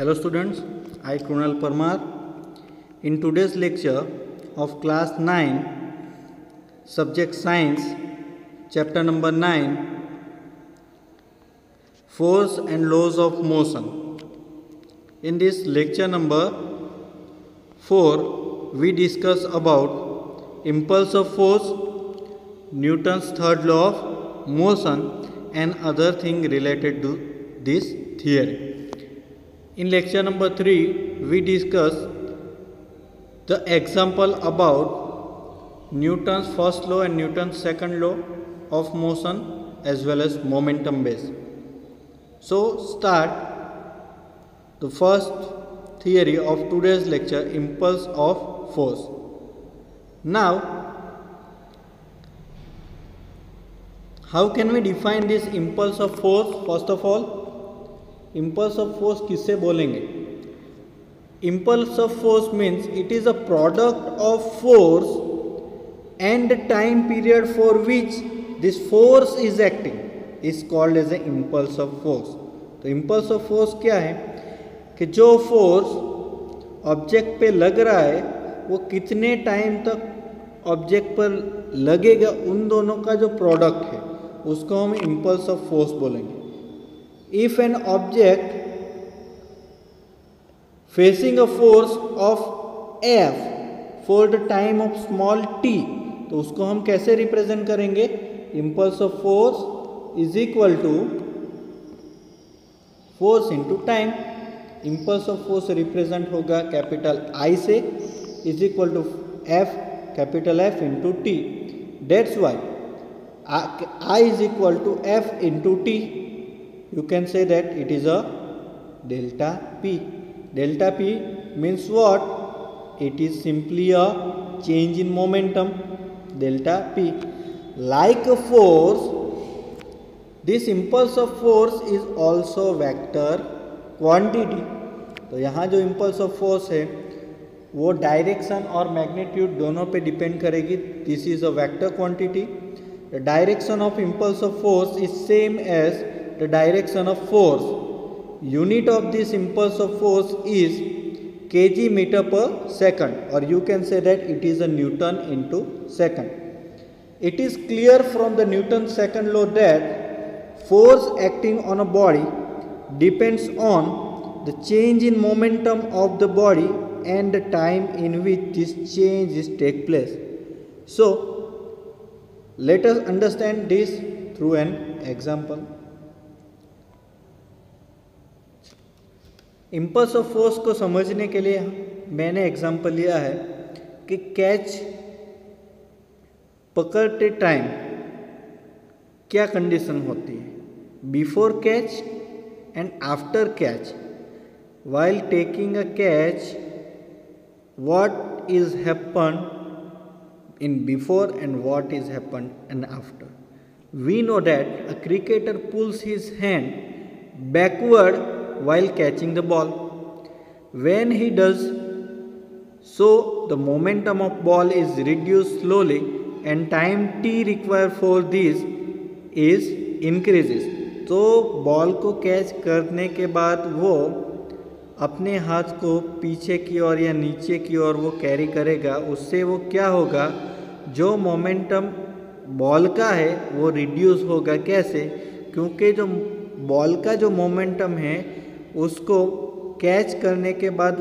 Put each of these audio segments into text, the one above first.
Hello students, I Krunal Parmar. In today's lecture of class 9, subject science, chapter number 9, force and laws of motion. In this lecture number 4, we discuss about impulse of force, Newton's third law of motion and other thing related to this theory. In lecture number 3, we discuss the example about Newton's first law and Newton's second law of motion as well as momentum base. So start the first theory of today's lecture, impulse of force. Now, how can we define this impulse of force? First of all, impulse of force किससे बोलेंगे? Impulse of force means it is a product of force and the time period for which this force is acting is called as an impulse of force. तो impulse of force क्या है कि जो force object पे लग रहा है वो कितने टाइम तक ऑब्जेक्ट पर लगेगा, उन दोनों का जो प्रोडक्ट है उसको हम impulse of force बोलेंगे. If an object facing a force of F for the time of small t, तो उसको हम कैसे रिप्रेजेंट करेंगे? Impulse of force is equal to force into time. Impulse of force represent होगा capital I से, is equal to F capital F into t. That's why I is equal to F into t. You can say that it is a delta P. Delta P means what? It is simply a change in momentum, delta P. Like a force, this impulse of force is also vector quantity. तो यहाँ जो impulse of force है वो direction और magnitude दोनों पे depend करेगी. This is a vector quantity. The direction of impulse of force is same as the direction of force. Unit of this impulse of force is kg meter per second, or you can say that it is a Newton into second. It is clear from the Newton's second law that force acting on a body depends on the change in momentum of the body and the time in which this change is take place. So let us understand this through an example. Impulse of force को समझने के लिए मैंने example लिया है कि catch पकड़ते time क्या कंडीशन होती है, before catch and after catch. While taking a catch, what is happen in before and what is happen and after. We know that a cricketer pulls his hand backward while catching the ball. When he does so, the momentum of ball is reduced slowly and time t required for this is increases. तो ball को catch करने के बाद वो अपने हाथ को पीछे की ओर या नीचे की ओर वो कैरी करेगा. उससे वो क्या होगा, जो मोमेंटम बॉल का है वो रिड्यूस होगा. कैसे? क्योंकि जो बॉल का जो मोमेंटम है उसको कैच करने के बाद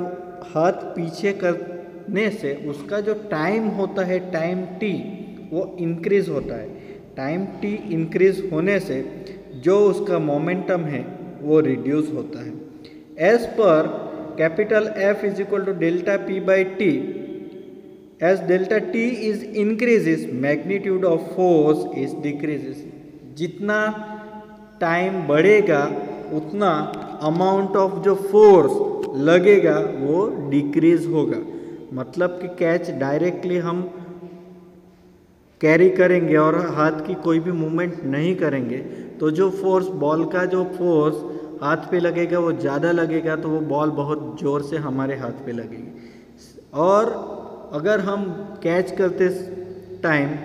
हाथ पीछे करने से उसका जो टाइम होता है, टाइम टी, वो इंक्रीज होता है. टाइम टी इंक्रीज होने से जो उसका मोमेंटम है वो रिड्यूस होता है. एज पर capital F is equal to delta P by T. As delta T is increases, magnitude of force is decreases. जितना टाइम बढ़ेगा उतना अमाउंट ऑफ जो फोर्स लगेगा वो डिक्रीज होगा. मतलब कि कैच डायरेक्टली हम कैरी करेंगे और हाथ की कोई भी मूवमेंट नहीं करेंगे तो जो फोर्स, बॉल का जो फोर्स हाथ पे लगेगा वो ज़्यादा लगेगा, तो वो बॉल बहुत ज़ोर से हमारे हाथ पे लगेगी. और अगर हम कैच करते टाइम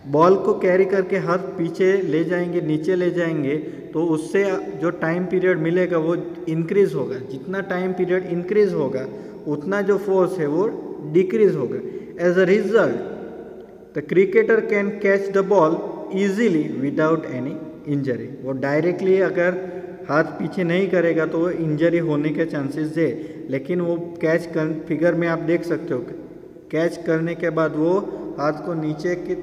बॉल को कैरी करके हाथ पीछे ले जाएंगे, नीचे ले जाएंगे, तो उससे जो टाइम पीरियड मिलेगा वो इंक्रीज होगा। जितना टाइम पीरियड इंक्रीज होगा उतना जो फोर्स है वो डिक्रीज होगा। As a result the cricketer can catch the ball easily without any injury. वो डायरेक्टली अगर हाथ पीछे नहीं करेगा तो वो इंजरी होने के चांसेस है, लेकिन वो कैच कर, फिगर में आप देख सकते हो, कैच करने के बाद वो हाथ को नीचे की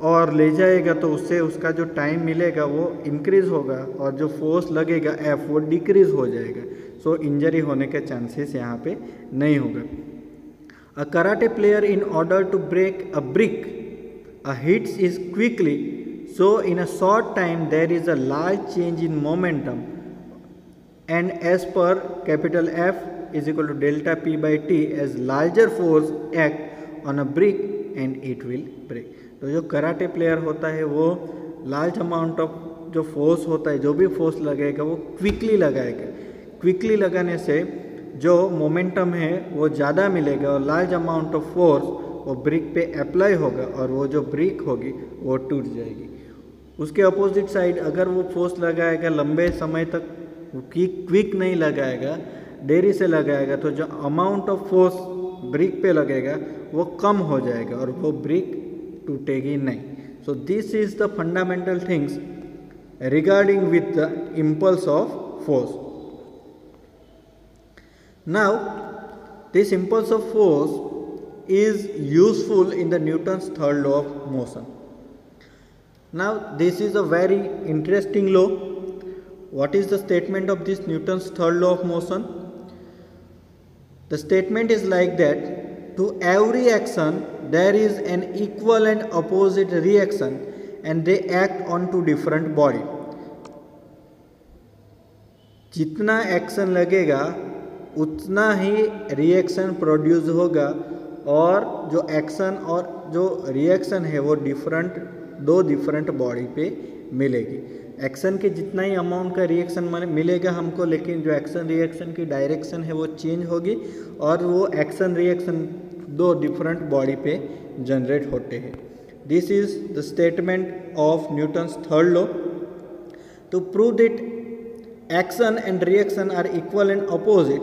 और ले जाएगा तो उससे उसका जो टाइम मिलेगा वो इंक्रीज होगा और जो फोर्स लगेगा एफ वो डिक्रीज हो जाएगा। सो इंजरी होने के चांसेस यहाँ पे नहीं होगा। A karate player in order to break a brick a hits is quickly, so in a short time there is a large change in momentum, and as per capital F is equal to delta P by T, as larger force act on a brick and it will break। तो जो karate player होता है वो large amount of जो force होता है, जो भी फोर्स लगेगा वो क्विकली लगाएगा। क्विकली लगाने से जो मोमेंटम है वो ज़्यादा मिलेगा और लार्ज अमाउंट ऑफ फोर्स वो ब्रिक पे अप्लाई होगा और वो जो ब्रिक होगी वो टूट जाएगी। उसके अपोजिट साइड अगर वो फोर्स लगाएगा लंबे समय तक, वो क्विक नहीं लगाएगा, देरी से लगाएगा, तो जो अमाउंट ऑफ फोर्स ब्रिक पे लगेगा वो कम हो जाएगा और वो ब्रिक टूटेगी नहीं। So this is the fundamental things regarding with the impulse of force. Now this impulse of force is useful in the Newton's third law of motion. Now this is a very interesting law. What is the statement of this Newton's third law of motion? The statement is like that to every action there is an equal and opposite reaction and they act on two different body। जितना action लगेगा उतना ही reaction produce होगा और जो action और जो reaction है वो दो डिफरेंट बॉडी पे मिलेगी। एक्शन के जितना ही अमाउंट का रिएक्शन मिलेगा हमको, लेकिन जो एक्शन रिएक्शन की डायरेक्शन है वो चेंज होगी और वो एक्शन रिएक्शन दो डिफरेंट बॉडी पे जनरेट होते हैं। This is the statement of Newton's third law. To prove that action and reaction are equal and opposite,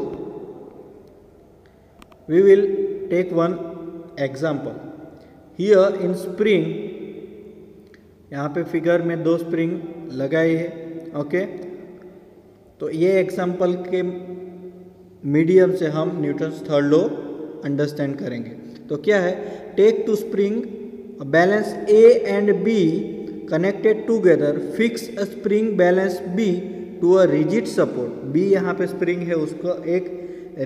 we will take one example. Here in spring, यहाँ पे figure में दो spring लगाई है, okay. तो ये एग्जाम्पल के मीडियम से हम न्यूटन्स थर्ड लॉ अंडरस्टैंड करेंगे। तो क्या है, take two spring balance A and B connected together, fix a spring balance B to a rigid support. B यहाँ पे स्प्रिंग है, उसको एक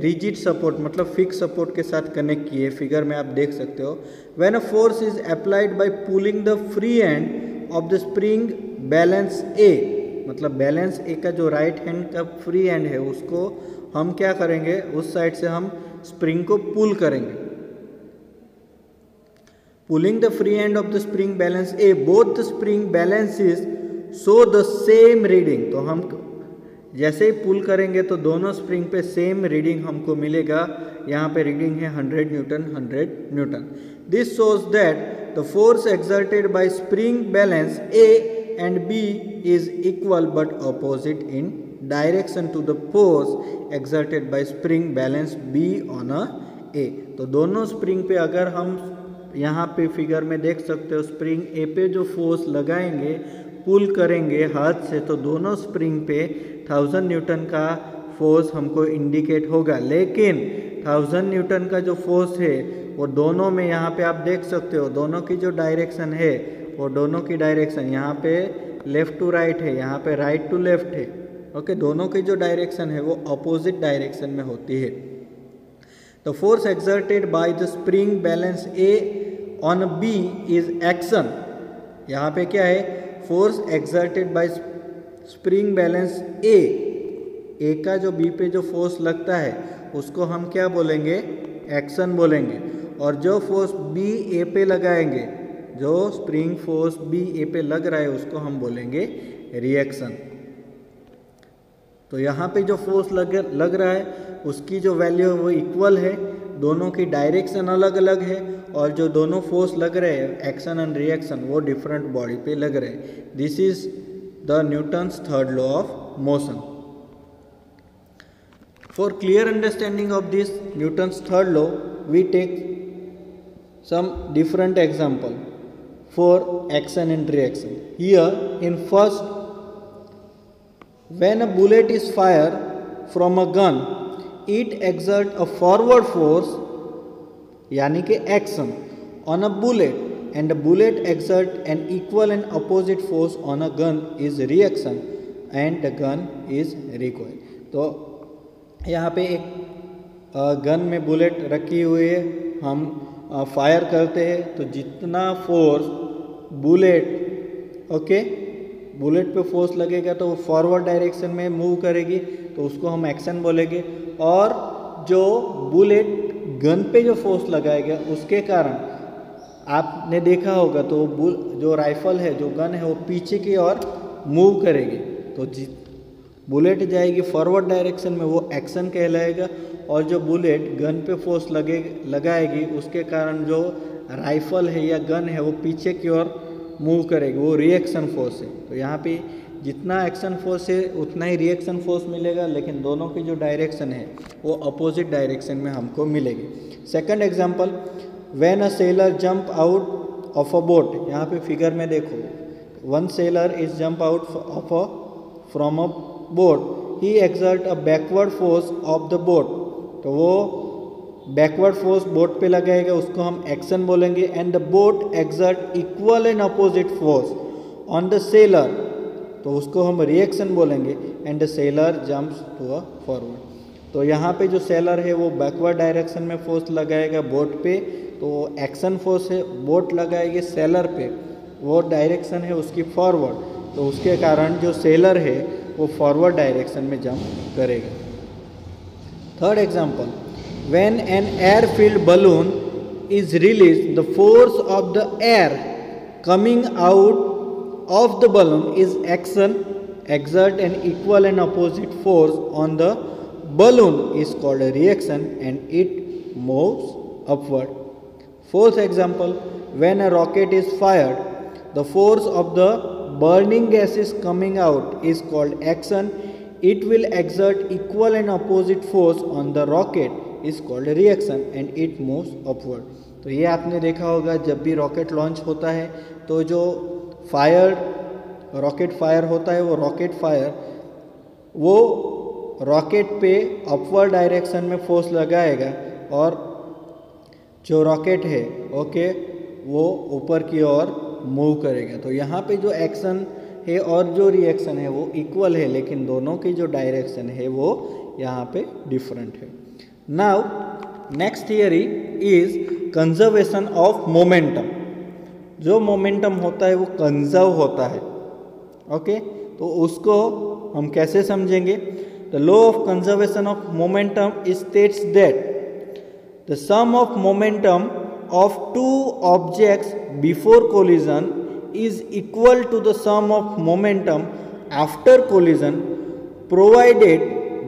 रिजिड सपोर्ट मतलब फिक्स सपोर्ट के साथ कनेक्ट किए, फिगर में आप देख सकते हो। When a force is applied by pulling the free end of the spring balance A, मतलब बैलेंस ए का जो राइट हैंड का फ्री एंड है उसको हम क्या करेंगे, उस साइड से हम स्प्रिंग को पुल करेंगे। Pulling the free end of the spring balance A, both the spring balances show the same reading. तो हम जैसे ही पुल करेंगे तो दोनों स्प्रिंग पे सेम रीडिंग हमको मिलेगा। यहाँ पे रीडिंग है 100 newton 100 newton. This shows that the force exerted by spring balance A and B is equal but opposite in direction to the force exerted by spring balance B on a A. तो दोनों spring पे अगर हम यहाँ पे figure में देख सकते हो, स्प्रिंग ए पे जो फोर्स लगाएंगे, पुल करेंगे हाथ से, तो दोनों स्प्रिंग पे 1000 न्यूटन का फोर्स हमको इंडिकेट होगा। लेकिन 1000 न्यूटन का जो फोर्स है वो दोनों में, यहाँ पे आप देख सकते हो दोनों की जो डायरेक्शन है वो दोनों की डायरेक्शन यहाँ पे लेफ़्ट टू राइट है, यहाँ पे राइट टू लेफ्ट है, ओके। दोनों की जो डायरेक्शन है वो अपोजिट डायरेक्शन में होती है। The force exerted by the spring balance A on B is action. यहाँ पे क्या है, force exerted by spring balance A का जो बी पे जो फोर्स लगता है उसको हम क्या बोलेंगे, एक्शन बोलेंगे। और जो फोर्स बी ए पे लगाएंगे, जो स्प्रिंग फोर्स बी ए पे लग रहा है उसको हम बोलेंगे रिएक्शन। तो यहाँ पे जो फोर्स लग रहा है उसकी जो वैल्यू है वो इक्वल है, दोनों की डायरेक्शन अलग अलग है और जो दोनों फोर्स लग रहे हैं एक्शन एंड रिएक्शन वो डिफरेंट बॉडी पे लग रहे हैं। This is the Newton's third law of motion. For clear understanding of this Newton's third law we take some different example for action and reaction. Here in first, when a bullet is fired from a gun, it exerts a forward force यानी कि action on a bullet, and the bullet exerts an equal and opposite force on a gun is reaction and the gun is recoil. तो यहाँ पे एक gun में bullet रखी हुई है, हम फायर करते हैं तो जितना फोर्स बुलेट बुलेट पे फोर्स लगेगा तो वो फॉरवर्ड डायरेक्शन में मूव करेगी तो उसको हम एक्शन बोलेंगे, और जो बुलेट गन पे जो फोर्स लगाएगा उसके कारण आपने देखा होगा तो जो राइफल है जो गन है वो पीछे की ओर मूव करेगी, तो बुलेट जाएगी फॉरवर्ड डायरेक्शन में वो एक्शन कहलाएगा, और जो बुलेट गन पे फोर्स लगाएगी उसके कारण जो राइफल है या गन है वो पीछे की ओर मूव करेगी, वो रिएक्शन फोर्स है। तो यहाँ पे जितना एक्शन फोर्स है उतना ही रिएक्शन फोर्स मिलेगा, लेकिन दोनों की जो डायरेक्शन है वो अपोजिट डायरेक्शन में हमको मिलेगी। Second example, when a seller jump out of a boat, यहाँ पे फिगर में देखो, one seller is jump out from a boat, he exert a backward force of the boat, तो वो बैकवर्ड फोर्स बोट पे लगाएगा उसको हम एक्शन बोलेंगे, and the boat exert equal and opposite force on the sailor, तो उसको हम रिएक्शन बोलेंगे, and the sailor jumps to a forward. तो यहाँ पे जो सेलर है वो बैकवर्ड डायरेक्शन में फोर्स लगाएगा बोट पे, तो एक्शन फोर्स है, बोट लगाएगी सेलर पे, वो डायरेक्शन है उसकी फॉरवर्ड, तो उसके कारण जो सेलर है वो फॉरवर्ड डायरेक्शन में जंप करेगा। Third example, when an air filled balloon is release the force of the air coming out of the balloon is action exert an equal and opposite force on the balloon is called a reaction and it moves upward. Fourth example, when a rocket is fired, the force of the burning gases coming out is called action. It will exert equal and opposite force on the rocket is called a reaction and it moves upward. तो ये आपने देखा होगा जब भी rocket launch होता है तो जो रॉकेट फायर होता है, वो रॉकेट फायर वो रॉकेट पे अपवर्ड डायरेक्शन में फोर्स लगाएगा और जो रॉकेट है वो ऊपर की ओर मूव करेगा। तो यहाँ पे जो एक्शन है और जो रिएक्शन है वो इक्वल है, लेकिन दोनों की जो डायरेक्शन है वो यहाँ पे डिफरेंट है। Now next theory is conservation of momentum. जो मोमेंटम होता है वो कंजर्व होता है, तो उसको हम कैसे समझेंगे? The law of conservation of momentum states that the sum of momentum of two objects before collision is equal to the sum of momentum after collision provided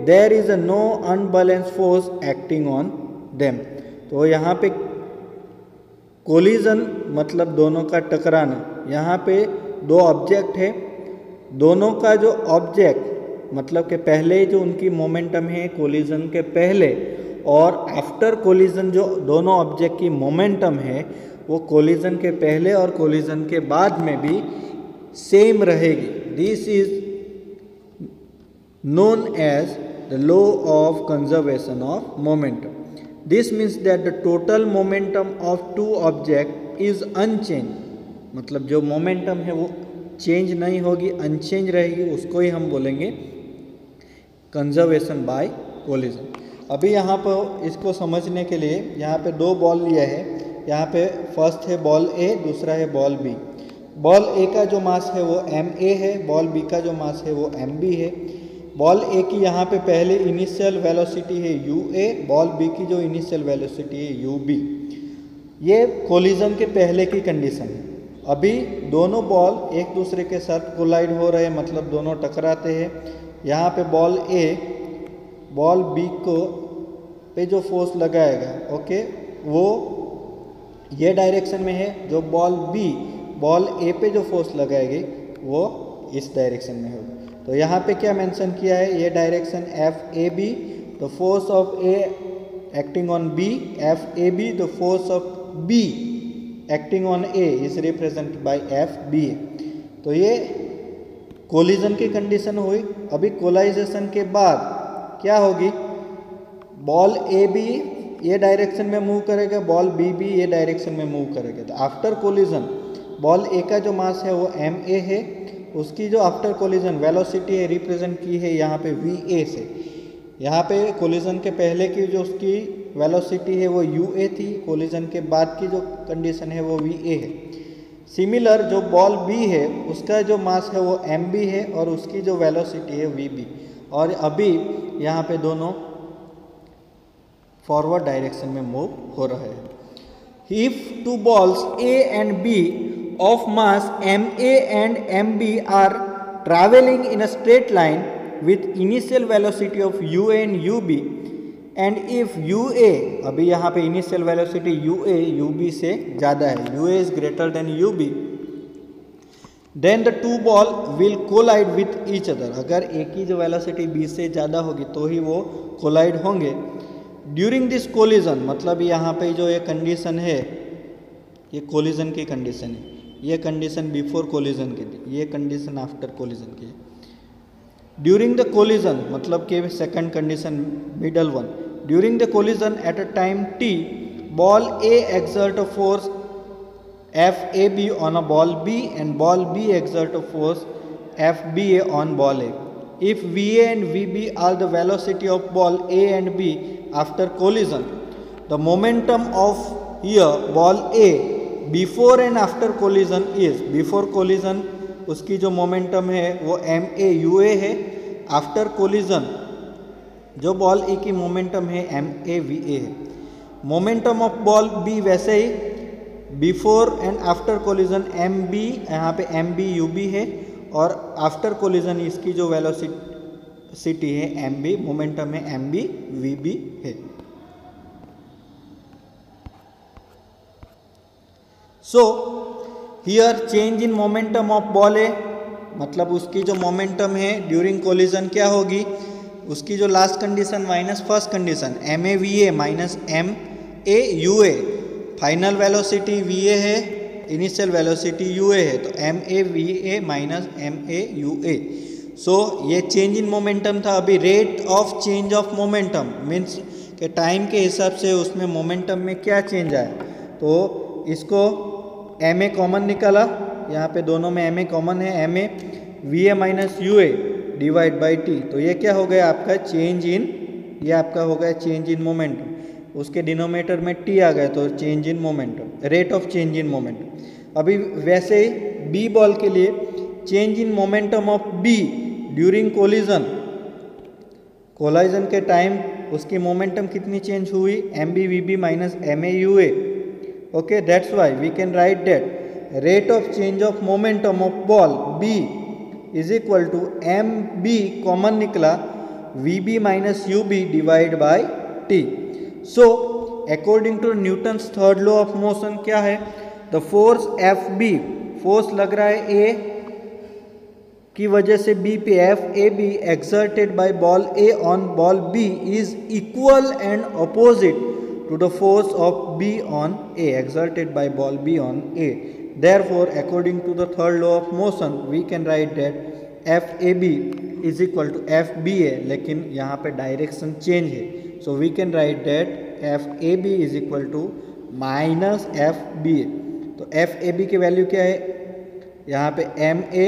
there is a no unbalanced force acting on them. तो यहाँ पे collision मतलब दोनों का टकराना। यहाँ पे दो object है, दोनों का जो ऑब्जेक्ट मतलब के पहले जो उनकी मोमेंटम है कोलिजन के पहले और आफ्टर कोलिजन जो दोनों ऑब्जेक्ट की मोमेंटम है वो कोलिजन के पहले और कोलिजन के बाद में भी सेम रहेगी। This is known as the law of conservation of momentum. This means that the total momentum of two object is unchange, मतलब जो मोमेंटम है वो चेंज नहीं होगी, अनचेंज रहेगी, उसको ही हम बोलेंगे कंजर्वेशन बाय कोलिजन। अभी यहाँ पर इसको समझने के लिए यहाँ पे दो बॉल लिया है, यहाँ पे फर्स्ट है बॉल ए, दूसरा है बॉल बी। बॉल ए का जो मास है वो ma है, बॉल बी का जो मास है वो mb है। बॉल ए की यहाँ पे पहले इनिशियल वेलोसिटी है ua, बॉल बी की जो इनिशियल वेलोसिटी है ub। ये कोलिजन के पहले की कंडीशन है। अभी दोनों बॉल एक दूसरे के साथ कोलाइड हो रहे हैं, मतलब दोनों टकराते हैं। यहाँ पे बॉल ए बॉल बी को पे जो फोर्स लगाएगा वो ये डायरेक्शन में है, जो बॉल बी बॉल ए पे जो फोर्स लगाएगी वो इस डायरेक्शन में होगी। तो यहाँ पे क्या मेंशन किया है, ये direction F A B, the force of A acting on B, F A B the force of B acting on A is represent by F B A. तो ये कोलिजन की कंडीशन हुई। अभी कोलाइजेशन के बाद क्या होगी, बॉल ए बी ये डायरेक्शन में मूव करेगा, बॉल बी भी ये डायरेक्शन में मूव करेगा। तो आफ्टर कोलिजन बॉल ए का जो मास है वो एम ए है, उसकी जो आफ्टर कोलिजन वेलोसिटी है रिप्रेजेंट की है यहाँ पे वी ए से। यहाँ पे कोलिजन के पहले की जो उसकी वेलोसिटी है वो यू ए थी, कोलिजन के बाद की जो कंडीशन है वो वी ए है। सिमिलर जो बॉल बी है उसका जो मास है वो एम बी है और उसकी जो वेलोसिटी है वी बी। और अभी यहाँ पे दोनों फॉरवर्ड डायरेक्शन में मूव हो रहे हैं। If two balls A and B of mass M A and M B are travelling in a straight line with initial velocity of U A and U B and if U A, अभी यहाँ पे initial velocity U A U B से ज़्यादा है, U A is greater than U B, then the two ball will collide with each other. अगर A की जो velocity B से ज़्यादा होगी तो ही वो कोलाइड होंगे। ड्यूरिंग दिस कोलिजन, मतलब यहाँ पे जो ये कंडीशन है ये कोलिजन की कंडीशन है, ये कंडीशन बिफोर कोलिजन की थी, ये कंडीशन आफ्टर कोलिजन की है। ड्यूरिंग द कोलिजन मतलब कि second condition middle one, during the collision at a time T ball A exert a force F A B on a ball B and ball B exert a force F B A on ball A. If VA and VB are the velocity of ball A and B after collision, the momentum of here ball A before and after collision is, before collision उसकी जो momentum है वो MA UA है, after collision जो ball A की momentum है MA VA है। momentum of ball B वैसे ही before and after collision MB, यहाँ पे MB UB है और आफ्टर कोलिजन इसकी जो वेलोसिटी है एम बी, मोमेंटम है एम बी वी बी है। So here change in momentum of ball A, मतलब उसकी जो मोमेंटम है ड्यूरिंग कोलिजन क्या होगी, उसकी जो last condition minus first condition M A V A minus M A U A, final velocity V A है, इनिशियल वेलोसिटी यू ए है, तो M A V A minus M A U A. So ये change in momentum था। अभी rate of change of momentum means के time के हिसाब से उसमें मोमेंटम में क्या चेंज आया, तो इसको एम ए कॉमन निकाला, यहाँ पे दोनों में एम ए कॉमन है, M A V A minus U A divide by T, तो ये क्या हो गया आपका चेंज इन, ये आपका हो गया चेंज इन मोमेंटम, उसके डिनोमिनेटर में टी आ गया तो change in momentum, rate of change in momentum. अभी वैसे ही बी बॉल के लिए change in momentum of B during collision, collision के टाइम उसकी मोमेंटम कितनी चेंज हुई, M B V B minus M A U A. Okay, that's why we can write that rate of change of momentum of ball B is equal to M B common निकला V B minus U B divide by T. So according to Newton's third law of motion क्या है, the force F B, force लग रहा है A की वजह से B पे, F A B exerted by ball A on ball B is equal and opposite to the force of B on A exerted by ball B on A. Therefore according to the third law of motion we can write that F A B is equal to F B A, लेकिन यहाँ पे direction change है, so we can write that FAB is equal to minus FBA। तो FAB की value क्या है, यहाँ पे MA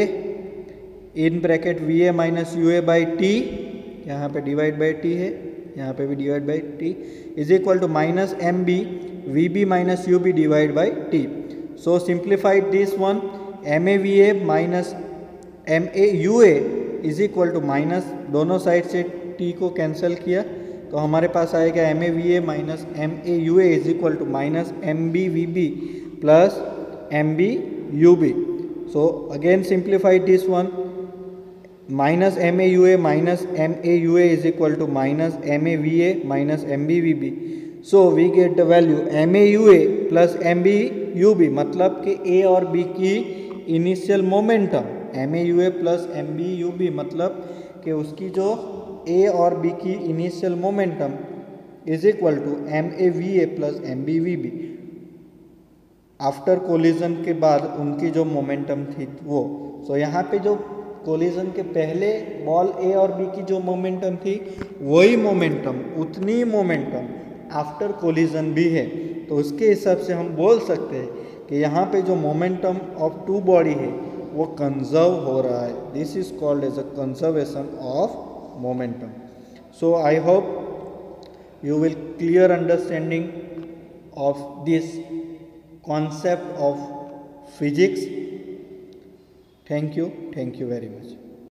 in bracket VA minus UA by T, यहाँ पे डिवाइड बाई टी है, यहाँ पे भी divide by T, is equal to minus MB VB minus UB divide by T. So simplified this one, MA VA minus MA UA is equal to minus, दोनों side से T को cancel किया तो हमारे पास आएगा M A V A minus M A U A is equal to minus M B V B plus M B U B. So again simplify this one, minus M A U A minus M A U A is equal to minus M A V A minus M B V B. So we get the value MAUA plus MBUB, मतलब कि A और B की initial momentum, MAUA plus MBUB मतलब कि उसकी जो A और B की initial momentum is equal to MAVA plus MBVB, after collision के बाद उनकी जो मोमेंटम थी वो। सो यहाँ पे जो कोलिजन के पहले बॉल ए और बी की जो मोमेंटम थी वही मोमेंटम, उतनी मोमेंटम आफ्टर कोलिजन भी है। तो उसके हिसाब से हम बोल सकते हैं कि यहाँ पे जो मोमेंटम ऑफ टू बॉडी है वो कंजर्व हो रहा है। This is called as a conservation of momentum. So I hope you will clear understanding of this concept of physics. Thank you very much.